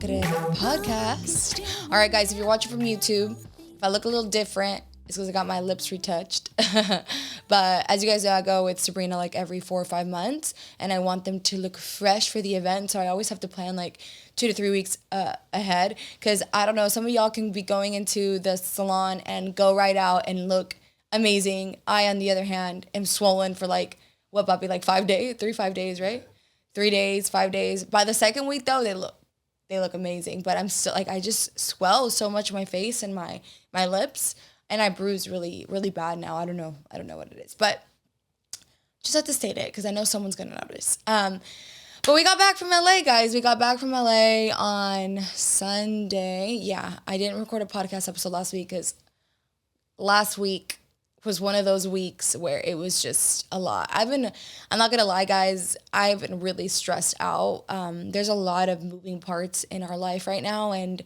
Secret Podcast. All right, guys, if you're watching from YouTube, if I look a little different, it's because I got my lips retouched. But as you guys know, I go with Sabrina like every 4 or 5 months, and I want them to look fresh for the event. So I always have to plan like 2 to 3 weeks ahead, because I don't know, some of y'all can be going into the salon and go right out and look amazing. I, on the other hand, am swollen for like, what, Bobby, like 5 days, 5 days, right? 3 days, 5 days. By the second week though, they look amazing. But I'm still like, I just swell so much my face and my lips, and I bruise really, really bad now. I don't know what it is, but just have to state it because I know someone's gonna notice. But we got back from LA, guys. We got back from LA on Sunday. Yeah, I didn't record a podcast episode last week because last week was one of those weeks where it was just a lot. I'm not gonna lie, guys, I've been really stressed out. There's a lot of moving parts in our life right now, and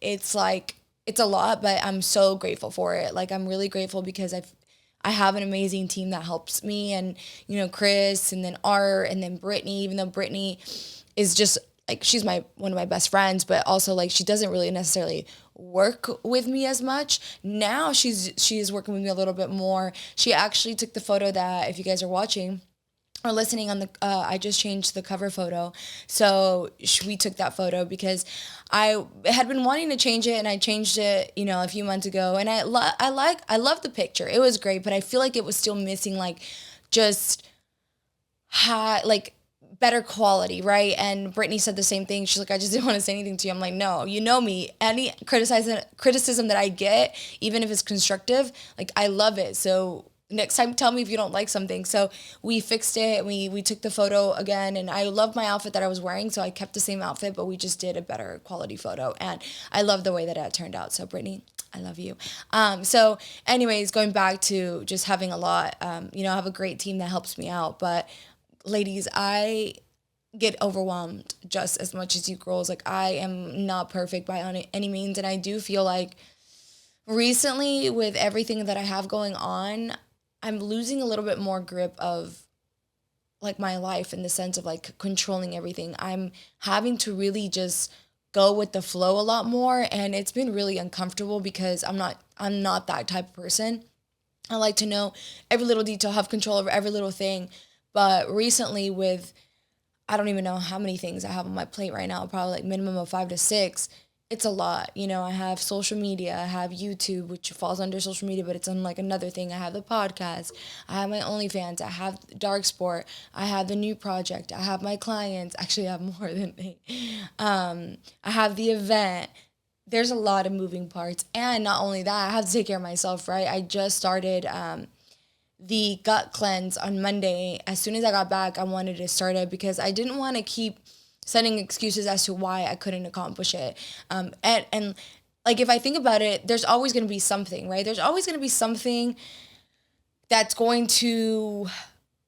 it's a lot, but I'm so grateful for it. Like, I'm really grateful because I have an amazing team that helps me, and Chris, and then Art, and then Brittany. Even though Brittany is just like, she's one of my best friends, but also like she doesn't really necessarily work with me as much. Now she is working with me a little bit more. She actually took the photo that, if you guys are watching or listening on the, I just changed the cover photo. So we took that photo because I had been wanting to change it, and I changed it, a few months ago. And I love the picture. It was great, but I feel like it was still missing like just better quality, right? And Brittany said the same thing. She's like, I just didn't want to say anything to you. I'm like, no, you know me. Any criticism that I get, even if it's constructive, like, I love it. So next time, tell me if you don't like something. So we fixed it. We took the photo again, and I love my outfit that I was wearing, so I kept the same outfit, but we just did a better quality photo, and I love the way that it turned out. So Brittany, I love you. So anyways, going back to just having a lot, I have a great team that helps me out, but ladies, I get overwhelmed just as much as you girls. Like, I am not perfect by any means, and I do feel like recently, with everything that I have going on, I'm losing a little bit more grip of like my life, in the sense of like controlling everything. I'm having to really just go with the flow a lot more, and it's been really uncomfortable because I'm not that type of person. I like to know every little detail, have control over every little thing. But recently, with, I don't even know how many things I have on my plate right now, probably like minimum of 5 to 6. It's a lot. I have social media, I have YouTube, which falls under social media, but it's on like another thing. I have the podcast, I have my OnlyFans, I have Dark Sport, I have the new project, I have my clients. Actually, I have more than me. I have the event. There's a lot of moving parts. And not only that, I have to take care of myself, right? I just started the gut cleanse on Monday. As soon as I got back, I wanted to start it because I didn't want to keep sending excuses as to why I couldn't accomplish it. And like, if I think about it, there's always going to be something, right? There's always going to be something that's going to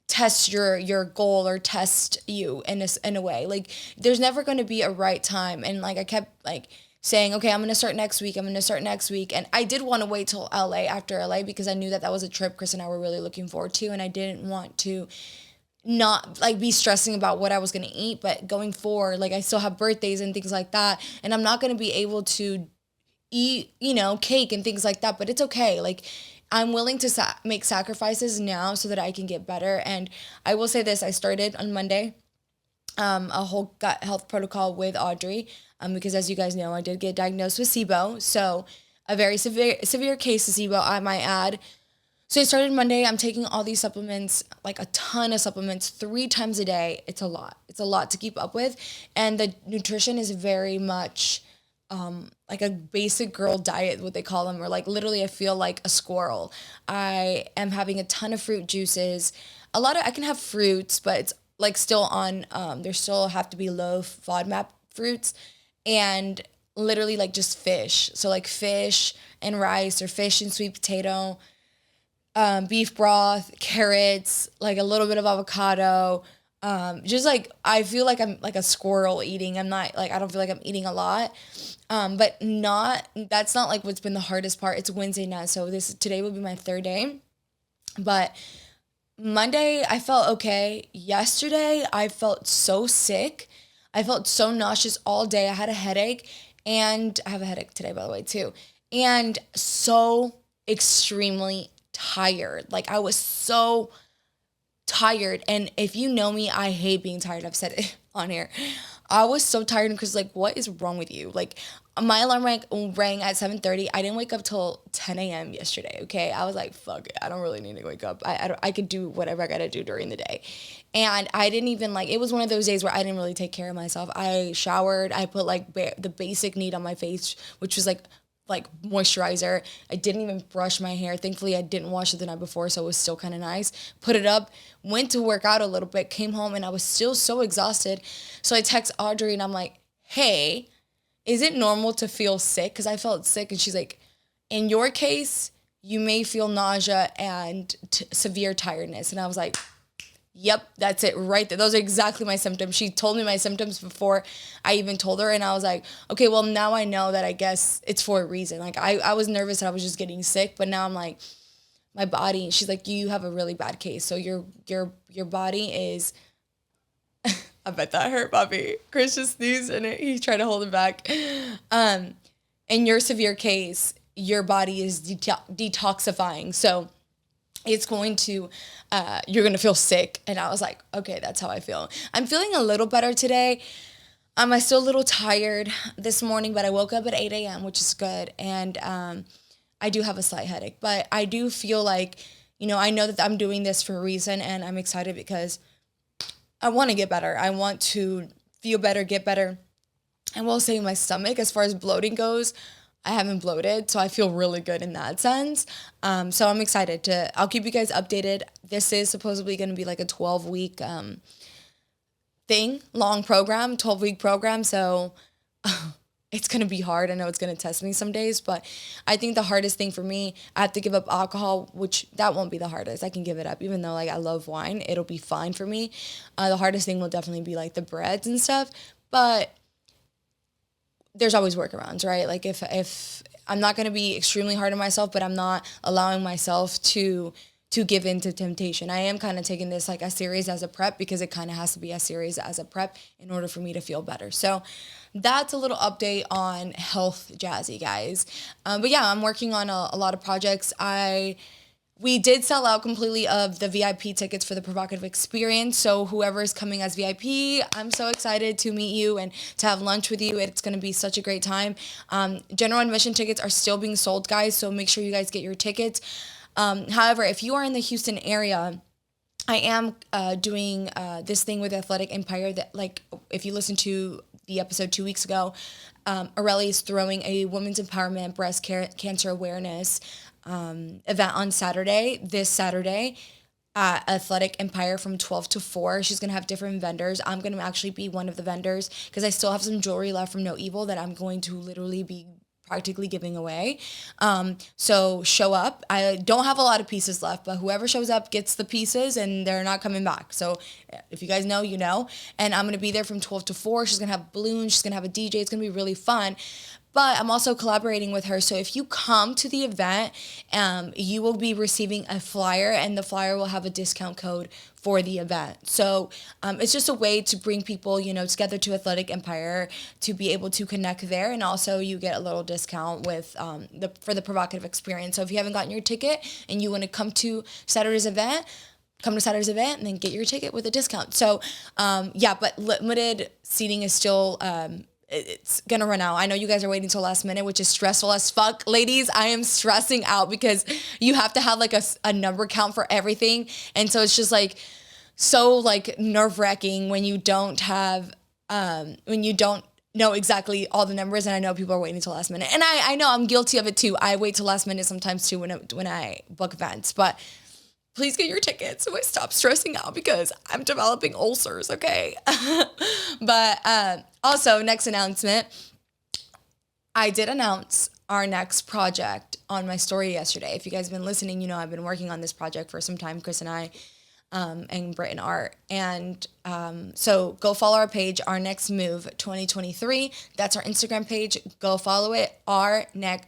test your goal, or test you in a way. Like, there's never going to be a right time. And like, I kept like saying, okay, I'm going to start next week. And I did want to wait till after LA, because I knew that was a trip Chris and I were really looking forward to. And I didn't want to not like be stressing about what I was going to eat. But going forward, like, I still have birthdays and things like that, and I'm not going to be able to eat, cake and things like that. But it's okay. Like, I'm willing to make sacrifices now so that I can get better. And I will say this, I started on Monday a whole gut health protocol with Audrey, because as you guys know, I did get diagnosed with SIBO, so a very severe case of SIBO, I might add. So I started Monday. I'm taking all these supplements, like a ton of supplements, 3 times a day. It's a lot. It's a lot to keep up with, and the nutrition is very much like a basic girl diet, what they call them, or like literally I feel like a squirrel. I am having a ton of fruit juices. I can have fruits, but it's like still on, there still have to be low FODMAP fruits, and literally like just fish. So like fish and rice, or fish and sweet potato, beef broth, carrots, like a little bit of avocado. Just like, I feel like I'm like a squirrel eating. I'm not like, I don't feel like I'm eating a lot. But that's not like what's been the hardest part. It's Wednesday now. So today will be my 3rd day. But Monday, I felt okay. Yesterday, I felt so sick. I felt so nauseous all day. I had a headache, and I have a headache today, by the way, too. And so extremely tired. Like, I was so tired. And if you know me, I hate being tired. I've said it on here. I was so tired because, like, what is wrong with you? Like, my alarm rang at 7:30. I didn't wake up till 10 a.m. yesterday, okay? I was like, fuck it. I don't really need to wake up. I could do whatever I got to do during the day. And I didn't even, like, it was one of those days where I didn't really take care of myself. I showered. I put, like, the basic need on my face, which was, like moisturizer. I didn't even brush my hair. Thankfully, I didn't wash it the night before, so it was still kind of nice. Put it up, went to work out a little bit, came home, and I was still so exhausted. So I text Audrey, and I'm like, hey, is it normal to feel sick? Because I felt sick, and she's like, in your case, you may feel nausea and severe tiredness. And I was like, yep, that's it right there. Those are exactly my symptoms. She told me my symptoms before I even told her. And I was like, okay, well, now I know that I guess it's for a reason. Like, I was nervous that I was just getting sick, but now I'm like, my body, she's like, you have a really bad case. So your body is, I bet that hurt, Bobby. Chris just sneezed and he tried to hold it back. In your severe case, your body is detoxifying. So it's going to, you're going to feel sick. And I was like, okay, that's how I feel. I'm feeling a little better today. I'm still a little tired this morning, but I woke up at 8 a.m., which is good. And I do have a slight headache, but I do feel like, I know that I'm doing this for a reason, and I'm excited because I want to get better. I want to feel better, get better. I will say my stomach, as far as bloating goes, I haven't bloated, so I feel really good in that sense. So I'm excited I'll keep you guys updated. This is supposedly going to be like a 12-week long program, 12-week program. So it's going to be hard. I know it's going to test me some days, but I think the hardest thing for me, I have to give up alcohol, which that won't be the hardest. I can give it up, even though, like, I love wine. It'll be fine for me. The hardest thing will definitely be, like, the breads and stuff, but there's always workarounds, right? Like, if I'm not going to be extremely hard on myself, but I'm not allowing myself to give in to temptation. I am kind of taking this like a series as a prep, because it kind of has to be a series as a prep in order for me to feel better. So that's a little update on health, Jazzy, guys. But yeah, I'm working on a lot of projects. We did sell out completely of the VIP tickets for the Provocative Experience. So whoever is coming as VIP, I'm so excited to meet you and to have lunch with you. It's going to be such a great time. General admission tickets are still being sold, guys, so make sure you guys get your tickets. However, if you are in the Houston area, I am doing this thing with Athletic Empire that, like, if you listen to the episode 2 weeks ago, Aurelie is throwing a women's empowerment breast cancer awareness event on this Saturday at Athletic Empire from 12 to 4. She's going to have different vendors. I'm going to actually be one of the vendors because I still have some jewelry left from No Evil that I'm going to literally be practically giving away. So show up. I don't have a lot of pieces left, but whoever shows up gets the pieces and they're not coming back. So if you guys know, you know. And I'm going to be there from 12 to 4. She's going to have balloons. She's going to have a DJ. It's going to be really fun. But I'm also collaborating with her. So if you come to the event, you will be receiving a flyer, and the flyer will have a discount code for the event. So it's just a way to bring people, together to Athletic Empire to be able to connect there. And also you get a little discount with for the Provocative Experience. So if you haven't gotten your ticket and you want to come to Saturday's event, come to Saturday's event and then get your ticket with a discount. So but limited seating is still... it's gonna run out. I know you guys are waiting till last minute, which is stressful as fuck. Ladies, I am stressing out because you have to have like a number count for everything. And so it's just like so like nerve-wracking when you don't have when you don't know exactly all the numbers. And I know people are waiting till last minute. And I know I'm guilty of it too. I wait till last minute sometimes too when I book events. But please get your tickets so I stop stressing out because I'm developing ulcers, okay? But also, next announcement, I did announce our next project on my story yesterday. If you guys have been listening, you know I've been working on this project for some time, Chris and I, and Britt and Art. And so go follow our page, Our Next Move 2023. That's our Instagram page. Go follow it. Our Next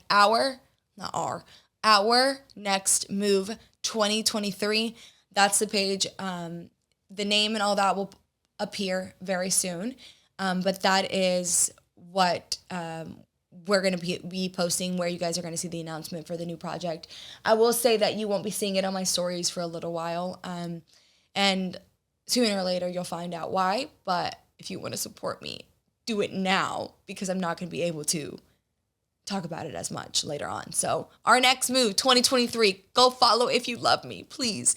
Move 2023. That's the page. The name and all that will appear very soon. But that is what we're going to be posting, where you guys are going to see the announcement for the new project. I will say that you won't be seeing it on my stories for a little while. And sooner or later, you'll find out why. But if you want to support me, do it now, because I'm not going to be able to talk about it as much later on. So our next move, 2023, go follow if you love me, please.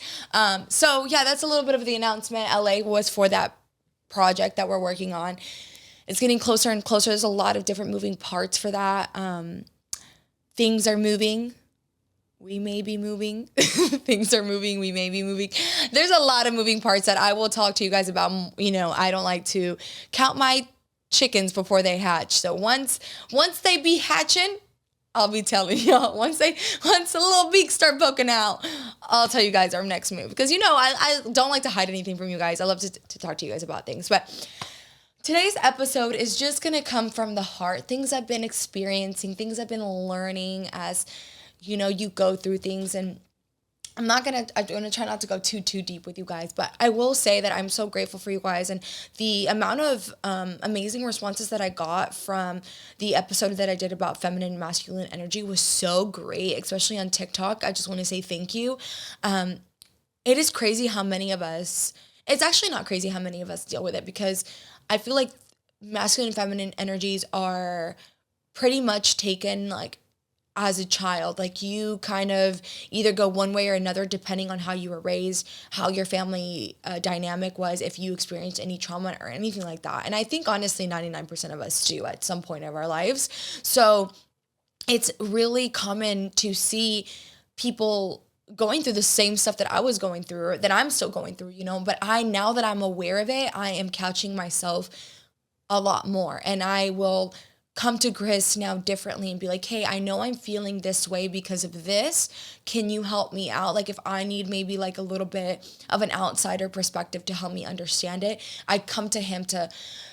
So yeah, that's a little bit of the announcement. LA was for that project that we're working on. It's getting closer and closer. There's a lot of different moving parts for that. Things are moving. We may be moving. Things are moving. We may be moving. There's a lot of moving parts that I will talk to you guys about. I don't like to count my chickens before they hatch. So once they be hatching, I'll be telling y'all. Once the little beaks start poking out, I'll tell you guys our next move. Because I don't like to hide anything from you guys. I love to talk to you guys about things. But today's episode is just going to come from the heart. Things I've been experiencing, things I've been learning as, you go through things. And I'm going to try not to go too deep with you guys. But I will say that I'm so grateful for you guys. And the amount of amazing responses that I got from the episode that I did about feminine and masculine energy was so great, especially on TikTok. I just want to say thank you. It is crazy how many of us, it's actually not crazy how many of us deal with it, because I feel like masculine and feminine energies are pretty much taken like as a child. Like you kind of either go one way or another depending on how you were raised, how your family dynamic was, if you experienced any trauma or anything like that. And I think honestly 99% of us do at some point of our lives. So it's really common to see people going through the same stuff that I was going through, or that I'm still going through, but now that I'm aware of it, I am catching myself a lot more, and I will come to Chris now differently and be like, hey, I know I'm feeling this way because of this. Can you help me out? Like if I need maybe like a little bit of an outsider perspective to help me understand it, I come to him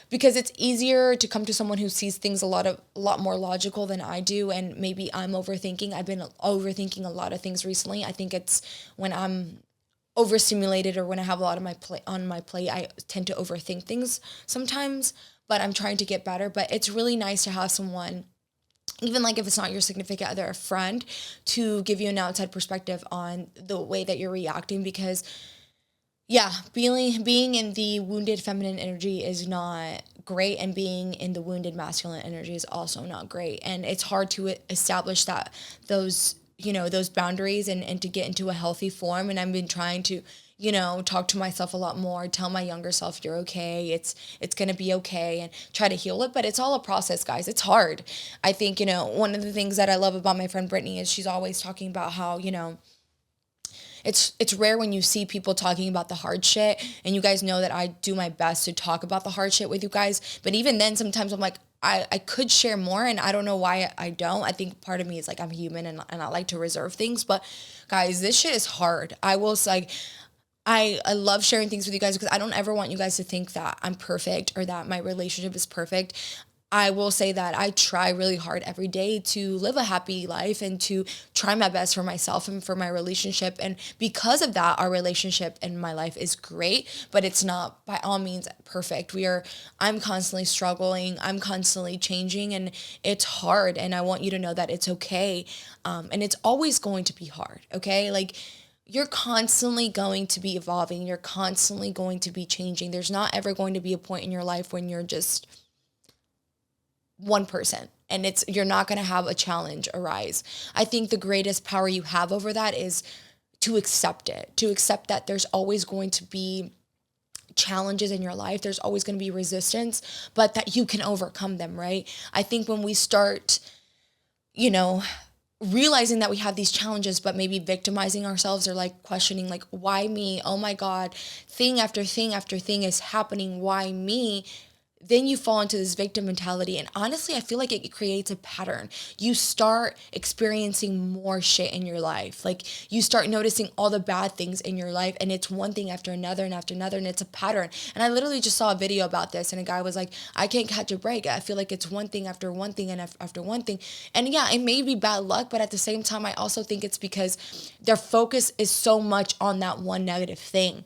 because it's easier to come to someone who sees things a lot more logical than I do. And maybe I'm overthinking. I've been overthinking a lot of things recently. I think it's when I'm overstimulated or when I have a lot of on my plate, I tend to overthink things sometimes, but I'm trying to get better. But it's really nice to have someone, even like if it's not your significant other, a friend, to give you an outside perspective on the way that you're reacting. Because yeah, being in the wounded feminine energy is not great, and being in the wounded masculine energy is also not great. And it's hard to establish those boundaries and to get into a healthy form. And I've been trying to, talk to myself a lot more, tell my younger self, you're okay. It's going to be okay, and try to heal it. But it's all a process, guys. It's hard. I think, one of the things that I love about my friend Brittany is she's always talking about how, it's rare when you see people talking about the hard shit, and you guys know that I do my best to talk about the hard shit with you guys. But even then, sometimes I'm like, I could share more, and I don't know why I don't. I think part of me is like, I'm human, and I like to reserve things. But guys, this shit is hard. I will say, I love sharing things with you guys because I don't ever want you guys to think that I'm perfect or that my relationship is perfect. I will say that I try really hard every day to live a happy life and to try my best for myself and for my relationship. And because of that, our relationship and my life is great, but it's not by all means perfect. I'm constantly struggling. I'm constantly changing, and it's hard. And I want you to know that it's okay. And it's always going to be hard. Okay. Like, you're constantly going to be evolving. You're constantly going to be changing. There's not ever going to be a point in your life when you're just one person and you're not going to have a challenge arise. I think the greatest power you have over that is to accept it, to accept that there's always going to be challenges in your life. There's always going to be resistance, but that you can overcome them, right? I think when we start, realizing that we have these challenges, but maybe victimizing ourselves or like questioning, like, why me? Oh my God, thing after thing after thing is happening. Why me? Then you fall into this victim mentality. And honestly, I feel like it creates a pattern. You start experiencing more shit in your life. Like, you start noticing all the bad things in your life, and it's one thing after another and after another, and it's a pattern. And I literally just saw a video about this, and a guy was like, I can't catch a break. I feel like it's one thing after one thing and after one thing. And yeah, it may be bad luck, but at the same time, I also think it's because their focus is so much on that one negative thing.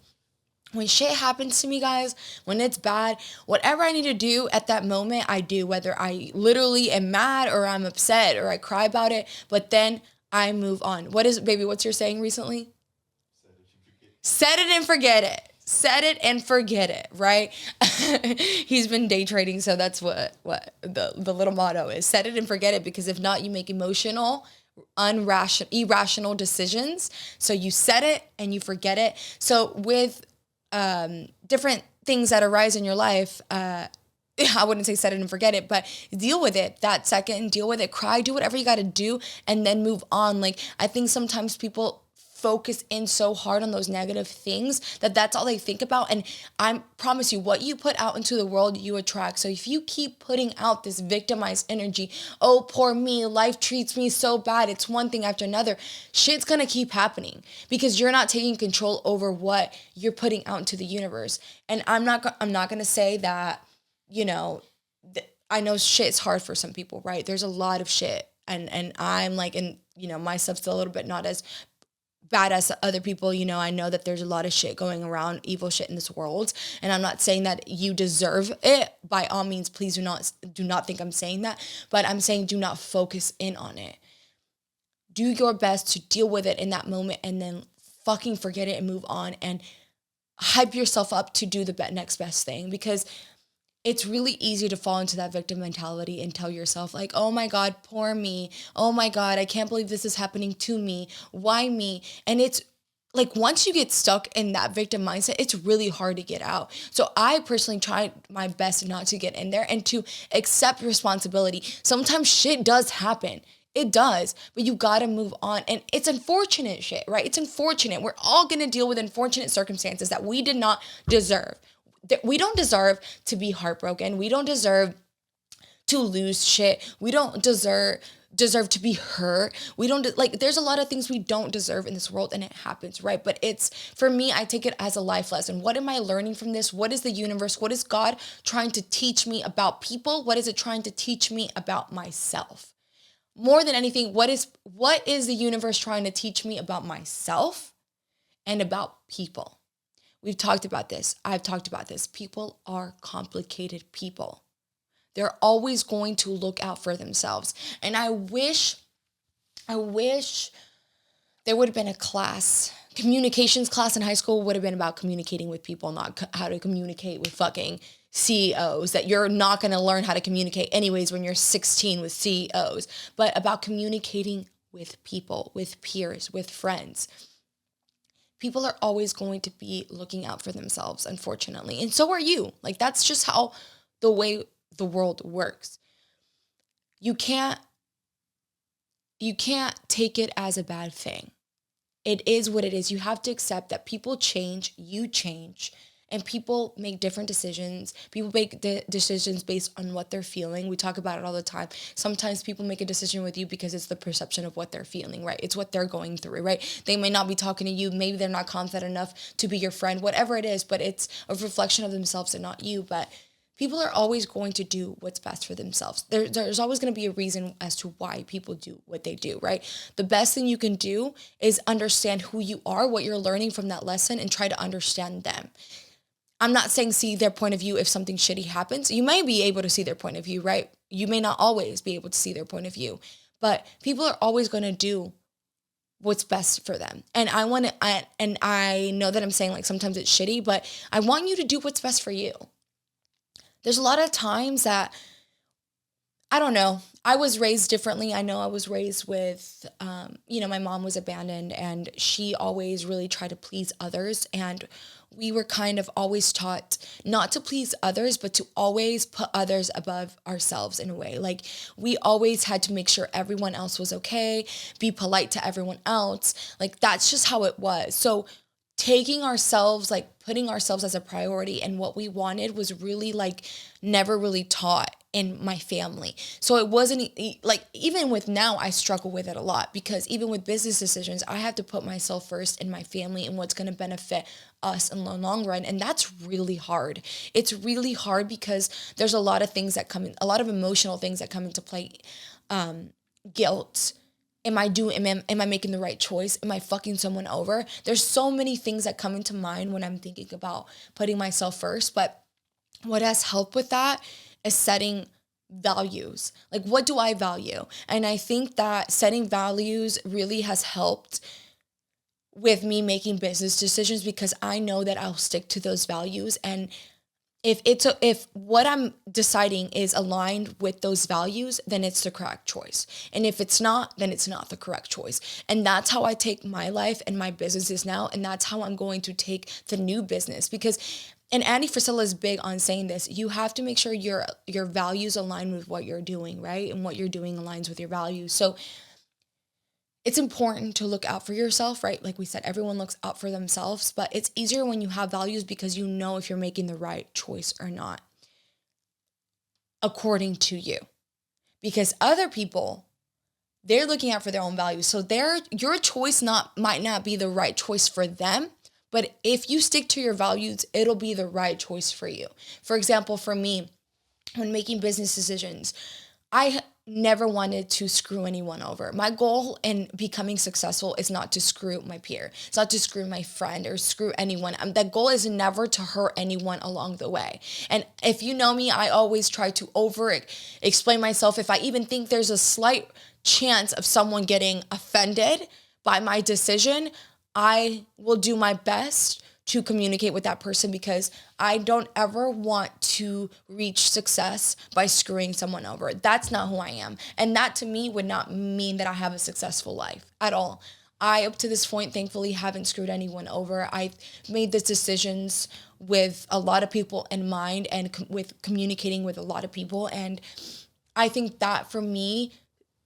When shit happens to me, guys, when it's bad, whatever I need to do at that moment, I do, whether I literally am mad or I'm upset or I cry about it, but then I move on. What's your saying recently? Set it and forget it. Set it and forget it, right? He's been day trading, so that's what the little motto is. Set it and forget it, because if not, you make emotional, irrational decisions. So you set it and you forget it. So with different things that arise in your life, I wouldn't say set it and forget it, but deal with it that second, deal with it, cry, do whatever you got to do, and then move on. Like, I think sometimes people focus in so hard on those negative things that that's all they think about. And I promise you, what you put out into the world, you attract. So if you keep putting out this victimized energy, oh, poor me, life treats me so bad, it's one thing after another, shit's gonna keep happening because you're not taking control over what you're putting out into the universe. And I'm not gonna say that, you know, I know shit's hard for some people, right? There's a lot of shit. And I'm like, and my stuff's still a little bit not as bad as other people. I know that there's a lot of shit going around, evil shit in this world, and I'm not saying that you deserve it. By all means, please do not think I'm saying that, but I'm saying do not focus in on it. Do your best to deal with it in that moment, and then fucking forget it and move on, and hype yourself up to do the next best thing, because it's really easy to fall into that victim mentality and tell yourself like, oh my God, poor me. Oh my God, I can't believe this is happening to me. Why me? And it's like, once you get stuck in that victim mindset, it's really hard to get out. So I personally try my best not to get in there and to accept responsibility. Sometimes shit does happen. It does, but you gotta move on. And it's unfortunate shit, right? It's unfortunate. We're all gonna deal with unfortunate circumstances that we did not deserve. We don't deserve to be heartbroken. We don't deserve to lose shit. We don't deserve to be hurt. We don't like, there's a lot of things we don't deserve in this world, and it happens, right? But it's, for me, I take it as a life lesson. What am I learning from this? What is the universe? What is God trying to teach me about people? What is it trying to teach me about myself? More than anything, what is the universe trying to teach me about myself and about people? We've talked about this. I've talked about this. People are complicated people. They're always going to look out for themselves. And I wish there would have been a class, communications class in high school would have been about communicating with people, not how to communicate with fucking CEOs, that you're not going to learn how to communicate anyways when you're 16 with CEOs, but about communicating with people, with peers, with friends. People are always going to be looking out for themselves, unfortunately. And so are you. Like, that's just how the way the world works. You can't take it as a bad thing. It is what it is. You have to accept that people change, you change, and people make different decisions. People make decisions based on what they're feeling. We talk about it all the time. Sometimes people make a decision with you because it's the perception of what they're feeling, right? It's what they're going through, right? They may not be talking to you. Maybe they're not confident enough to be your friend, whatever it is, but it's a reflection of themselves and not you. But people are always going to do what's best for themselves. There's always going to be a reason as to why people do what they do, right? The best thing you can do is understand who you are, what you're learning from that lesson, and try to understand them. I'm not saying see their point of view if something shitty happens. You may be able to see their point of view, right? You may not always be able to see their point of view, but people are always going to do what's best for them. And I know that I'm saying like sometimes it's shitty, but I want you to do what's best for you. There's a lot of times that, I don't know, I was raised differently. I know I was raised with, my mom was abandoned, and she always really tried to please others. And we were kind of always taught not to please others, but to always put others above ourselves in a way. Like, we always had to make sure everyone else was okay, be polite to everyone else. Like, that's just how it was. So taking ourselves, like putting ourselves as a priority and what we wanted was really like never really taught in my family. So it wasn't like, even with now, I struggle with it a lot, because even with business decisions, I have to put myself first and my family and what's going to benefit us in the long run. And that's really hard. It's really hard because there's a lot of things that come in, a lot of emotional things that come into play. Guilt, am I making the right choice? Am I fucking someone over? There's so many things that come into mind when I'm thinking about putting myself first. But what has helped with that is setting values. Like, what do I value? And I think that setting values really has helped with me making business decisions because I know that I'll stick to those values. And if what I'm deciding is aligned with those values, then it's the correct choice. And if it's not, then it's not the correct choice. And that's how I take my life and my businesses now. And that's how I'm going to take the new business because, and Andy Frisella is big on saying this, you have to make sure your values align with what you're doing, right? And what you're doing aligns with your values. So it's important to look out for yourself, right? Like we said, everyone looks out for themselves, but it's easier when you have values because you know if you're making the right choice or not, according to you. Because other people, they're looking out for their own values. So your choice might not be the right choice for them, but if you stick to your values, it'll be the right choice for you. For example, for me, when making business decisions, I never wanted to screw anyone over. My goal in becoming successful is not to screw my peer. It's not to screw my friend or screw anyone. The goal is never to hurt anyone along the way. And if you know me, I always try to explain myself. If I even think there's a slight chance of someone getting offended by my decision, I will do my best to communicate with that person because I don't ever want to reach success by screwing someone over. That's not who I am. And that to me would not mean that I have a successful life at all. I, up to this point, thankfully haven't screwed anyone over. I've made the decisions with a lot of people in mind and with communicating with a lot of people. And I think that for me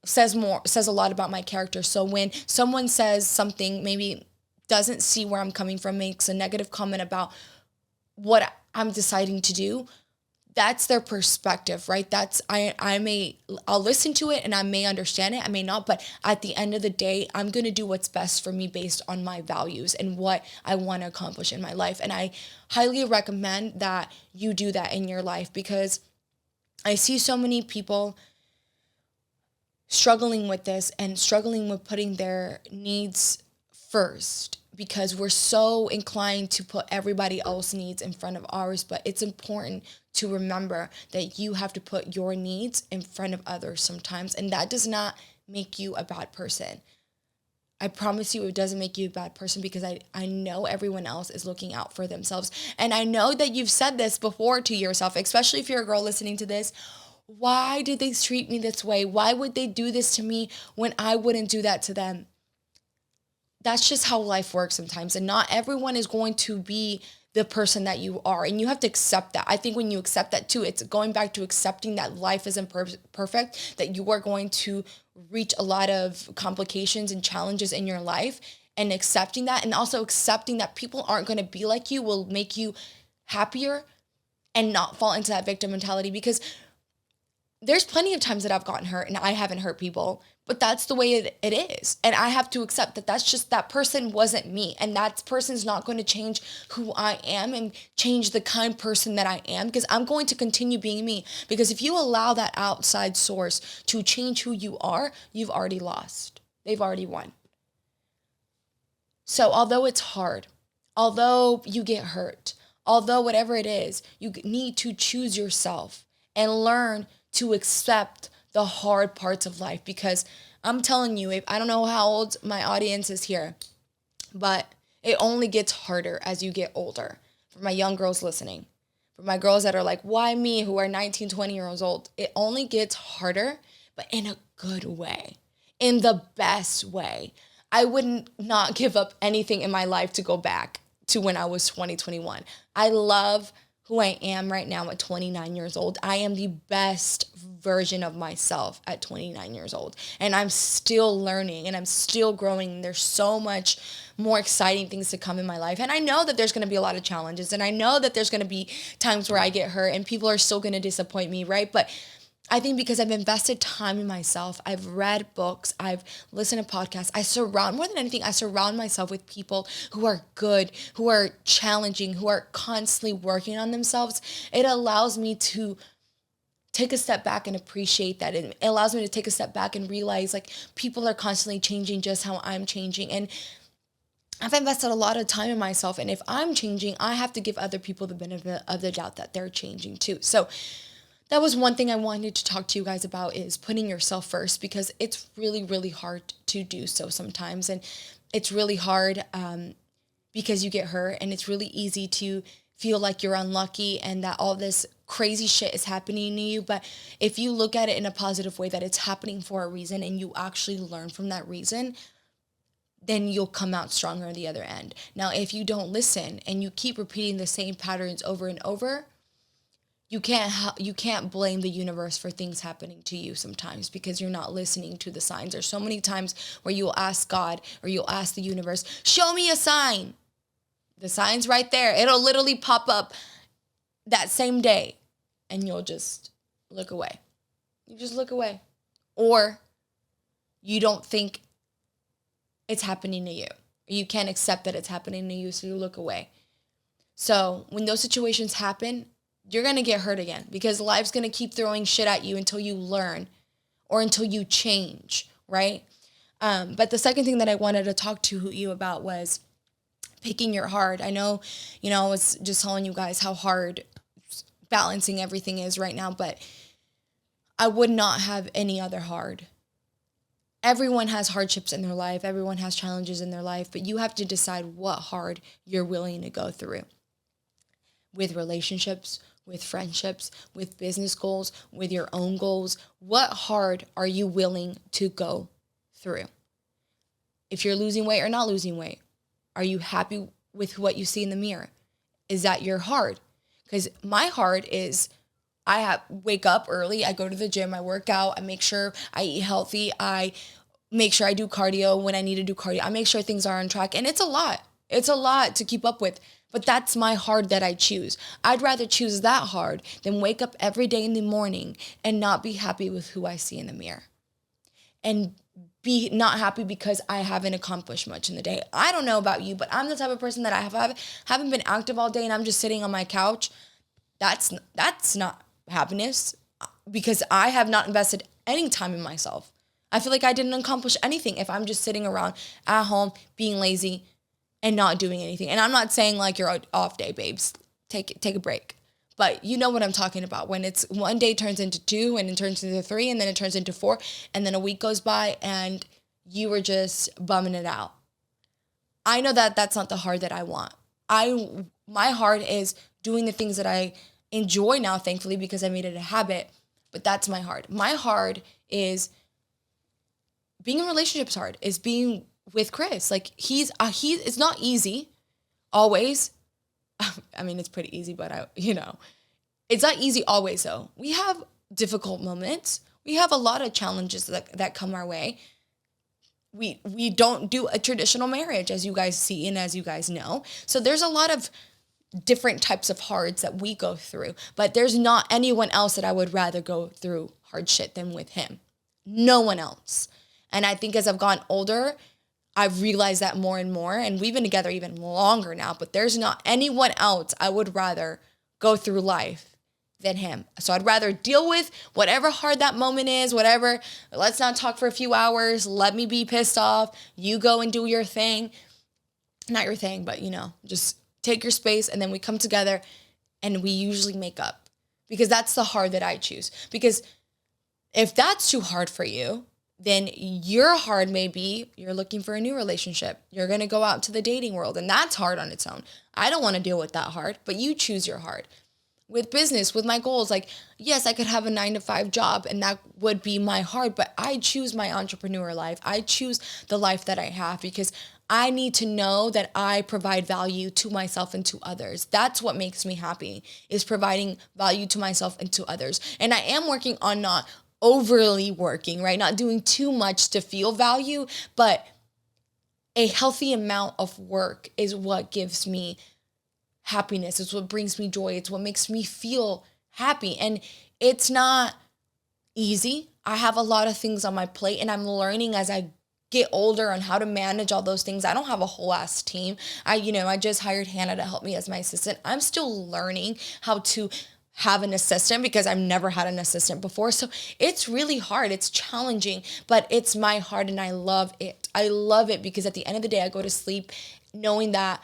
says a lot about my character. So when someone says something, maybe doesn't see where I'm coming from, makes a negative comment about what I'm deciding to do, that's their perspective, right? I'll listen to it and I may understand it, I may not, but at the end of the day, I'm going to do what's best for me based on my values and what I want to accomplish in my life. And I highly recommend that you do that in your life because I see so many people struggling with this and struggling with putting their needs first because we're so inclined to put everybody else's needs in front of ours. But it's important to remember that you have to put your needs in front of others sometimes. And that does not make you a bad person. I promise you it doesn't make you a bad person because I know everyone else is looking out for themselves. And I know that you've said this before to yourself, especially if you're a girl listening to this. Why did they treat me this way? Why would they do this to me when I wouldn't do that to them? That's just how life works sometimes. And not everyone is going to be the person that you are. And you have to accept that. I think when you accept that too, it's going back to accepting that life isn't perfect, that you are going to reach a lot of complications and challenges in your life, and accepting that, and also accepting that people aren't going to be like you will make you happier and not fall into that victim mentality. Because there's plenty of times that I've gotten hurt and I haven't hurt people, but that's the way it is. And I have to accept that that's just, that person wasn't me. And that person's not going to change who I am and change the kind person that I am, because I'm going to continue being me. Because if you allow that outside source to change who you are, you've already lost. They've already won. So although it's hard, although you get hurt, although whatever it is, you need to choose yourself and learn to accept the hard parts of life. Because I'm telling you, I don't know how old my audience is here, but it only gets harder as you get older. For my young girls listening, for my girls that are like, why me, who are 19, 20 years old, it only gets harder, but in a good way, in the best way. I would not give up anything in my life to go back to when I was 20, 21. I love who I am right now at 29 years old. I am the best version of myself at 29 years old. And I'm still learning and I'm still growing. There's so much more exciting things to come in my life. And I know that there's going to be a lot of challenges. And I know that there's going to be times where I get hurt and people are still going to disappoint me, right? But I think because I've invested time in myself, I've read books, I've listened to podcasts, more than anything, I surround myself with people who are good, who are challenging, who are constantly working on themselves. It allows me to take a step back and appreciate that. It allows me to take a step back and realize like people are constantly changing just how I'm changing. And I've invested a lot of time in myself. And if I'm changing, I have to give other people the benefit of the doubt that they're changing too. So that was one thing I wanted to talk to you guys about, is putting yourself first, because it's really, really hard to do so sometimes. And it's really hard because you get hurt, and it's really easy to feel like you're unlucky and that all this crazy shit is happening to you. But if you look at it in a positive way, that it's happening for a reason, and you actually learn from that reason, then you'll come out stronger on the other end. Now, if you don't listen and you keep repeating the same patterns over and over, you can't blame the universe for things happening to you sometimes, because you're not listening to the signs. There's so many times where you'll ask God, or you'll ask the universe, show me a sign. The sign's right there. It'll literally pop up that same day, and you'll just look away. You just look away. Or you don't think it's happening to you. You can't accept that it's happening to you, so you look away. So when those situations happen, you're going to get hurt again, because life's going to keep throwing shit at you until you learn, or until you change, right? But the second thing that I wanted to talk to you about was picking your heart. I know, I was just telling you guys how hard balancing everything is right now, but I would not have any other hard. Everyone has hardships in their life. Everyone has challenges in their life, but you have to decide what hard you're willing to go through. With relationships, with friendships, with business goals, with your own goals, what hard are you willing to go through? If you're losing weight or not losing weight, are you happy with what you see in the mirror? Is that your hard? Because my hard is, wake up early, I go to the gym, I work out, I make sure I eat healthy, I make sure I do cardio when I need to do cardio, I make sure things are on track, and it's a lot. It's a lot to keep up with, but that's my hard that I choose. I'd rather choose that hard than wake up every day in the morning and not be happy with who I see in the mirror, and be not happy because I haven't accomplished much in the day. I don't know about you, but I'm the type of person that haven't been active all day and I'm just sitting on my couch. That's not happiness, because I have not invested any time in myself. I feel like I didn't accomplish anything if I'm just sitting around at home being lazy and not doing anything. And I'm not saying like you're off day, babes. Take a break. But you know what I'm talking about. When it's one day turns into 2, and it turns into 3, and then it turns into 4, and then a week goes by and you were just bumming it out. I know that that's not the heart that I want. My heart is doing the things that I enjoy now, thankfully, because I made it a habit. But that's my heart. My heart is being in relationships. Hard is being with Chris. Like it's not easy always. I mean, it's pretty easy, but it's not easy always though. We have difficult moments. We have a lot of challenges that come our way. We don't do a traditional marriage, as you guys see and as you guys know. So there's a lot of different types of hards that we go through, but there's not anyone else that I would rather go through hard shit than with him. No one else. And I think as I've gotten older, I've realized that more and more, and we've been together even longer now, but there's not anyone else I would rather go through life than him. So I'd rather deal with whatever hard that moment is, whatever. Let's not talk for a few hours. Let me be pissed off. You go and do your thing. Not your thing, but just take your space, and then we come together and we usually make up, because that's the hard that I choose. Because if that's too hard for you, then your hard may be you're looking for a new relationship. You're going to go out to the dating world, and that's hard on its own. I don't want to deal with that hard, but you choose your hard. With business, with my goals, like, yes, I could have a 9-to-5 job and that would be my hard, but I choose my entrepreneur life. I choose the life that I have because I need to know that I provide value to myself and to others. That's what makes me happy, is providing value to myself and to others. And I am working on not overly working, right? Not doing too much to feel value, but a healthy amount of work is what gives me happiness. It's what brings me joy. It's what makes me feel happy. And it's not easy. I have a lot of things on my plate, and I'm learning as I get older on how to manage all those things. I don't have a whole ass team. I just hired Hannah to help me as my assistant. I'm still learning how to have an assistant because I've never had an assistant before. So it's really hard. It's challenging, but it's my heart and I love it. I love it because at the end of the day, I go to sleep knowing that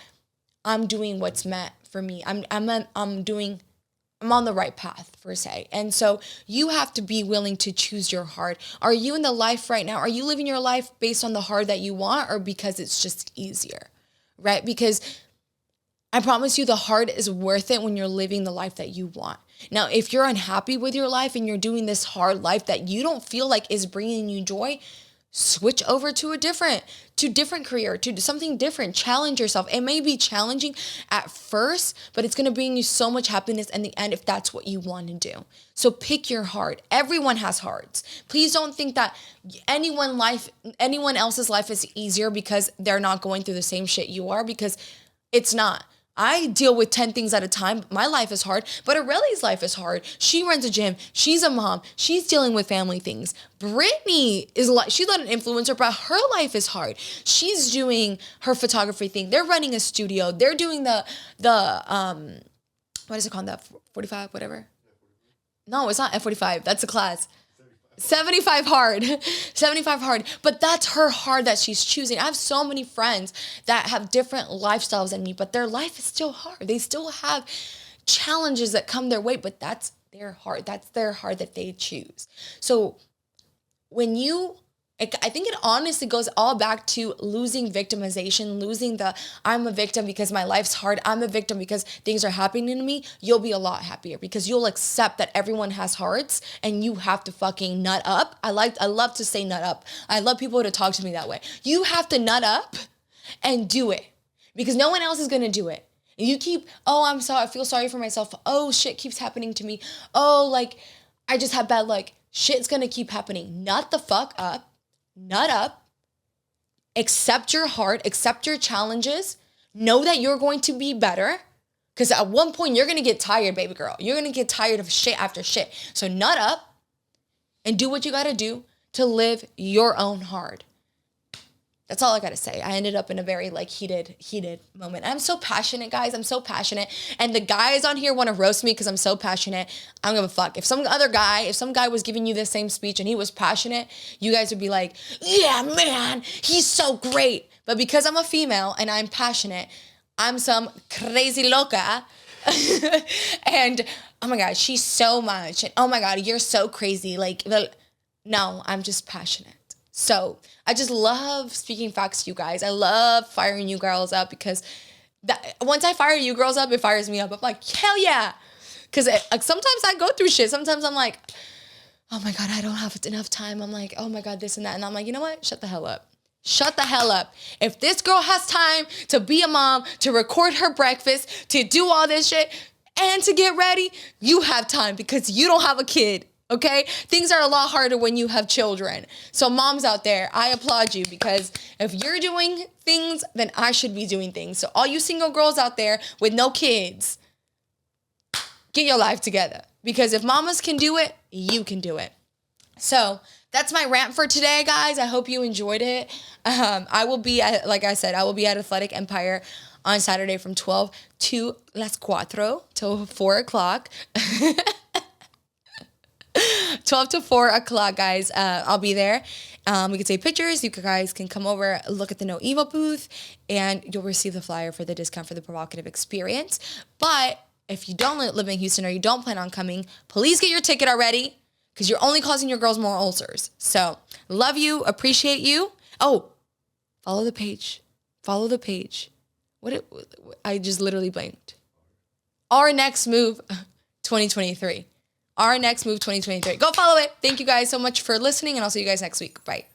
I'm doing what's meant for me. I'm on the right path, per se. And so you have to be willing to choose your heart. Are you in the life right now? Are you living your life based on the heart that you want or because it's just easier, right? Because I promise you the heart is worth it when you're living the life that you want. Now, if you're unhappy with your life and you're doing this hard life that you don't feel like is bringing you joy, switch over to a different career, to something different. Challenge yourself. It may be challenging at first, but it's going to bring you so much happiness in the end if that's what you want to do. So pick your heart. Everyone has hearts. Please don't think that anyone else's life is easier because they're not going through the same shit you are, because it's not. I deal with 10 things at a time. My life is hard, but Aurelie's life is hard. She runs a gym. She's a mom. She's dealing with family things. Brittany she's not an influencer, but her life is hard. She's doing her photography thing. They're running a studio. They're doing the what is it called? That 45, whatever. No, it's not F45. That's a class. 75 hard. 75 hard. But that's her hard that she's choosing. I have so many friends that have different lifestyles than me, but their life is still hard. They still have challenges that come their way, but that's their heart. That's their heart that they choose. So I think it honestly goes all back to losing victimization, losing I'm a victim because my life's hard. I'm a victim because things are happening to me. You'll be a lot happier because you'll accept that everyone has hearts and you have to fucking nut up. I love to say nut up. I love people to talk to me that way. You have to nut up and do it because no one else is going to do it. You keep, I'm sorry, I feel sorry for myself. Oh, shit keeps happening to me. Oh, like I just have bad luck. Shit's going to keep happening. Nut the fuck up. Nut up, accept your heart, accept your challenges, know that you're going to be better, because at one point you're going to get tired, baby girl. You're going to get tired of shit after shit. So nut up and do what you got to do to live your own heart. That's all I got to say. I ended up in a very heated moment. I'm so passionate, guys. I'm so passionate. And the guys on here want to roast me because I'm so passionate. I don't give a fuck. If some guy was giving you the same speech and he was passionate, you guys would be like, yeah, man, he's so great. But because I'm a female and I'm passionate, I'm some crazy loca. And oh my God, she's so much. And oh my God, you're so crazy. No, I'm just passionate. So I just love speaking facts to you guys. I love firing you girls up because once I fire you girls up, it fires me up. I'm like, hell yeah. Because sometimes I go through shit. Sometimes I'm like, oh my God, I don't have enough time. I'm like, oh my God, this and that. And I'm like, you know what? Shut the hell up. Shut the hell up. If this girl has time to be a mom, to record her breakfast, to do all this shit, and to get ready, you have time because you don't have a kid. Okay? Things are a lot harder when you have children. So moms out there, I applaud you because if you're doing things, then I should be doing things. So all you single girls out there with no kids, get your life together. Because if mamas can do it, you can do it. So that's my rant for today, guys. I hope you enjoyed it. I will be at Athletic Empire on Saturday from 12 to las 4 till 4 o'clock. 12 to 4 o'clock, guys. I'll be there. We can take pictures. You guys can come over, look at the No Evil booth, and you'll receive the flyer for the discount for the provocative experience. But if you don't live in Houston or you don't plan on coming, please get your ticket already because you're only causing your girls more ulcers. So love you, appreciate you. Oh, follow the page. Follow the page. I just literally blanked. Our next move, 2023. Our next move 2023. Go follow it. Thank you guys so much for listening, and I'll see you guys next week. Bye.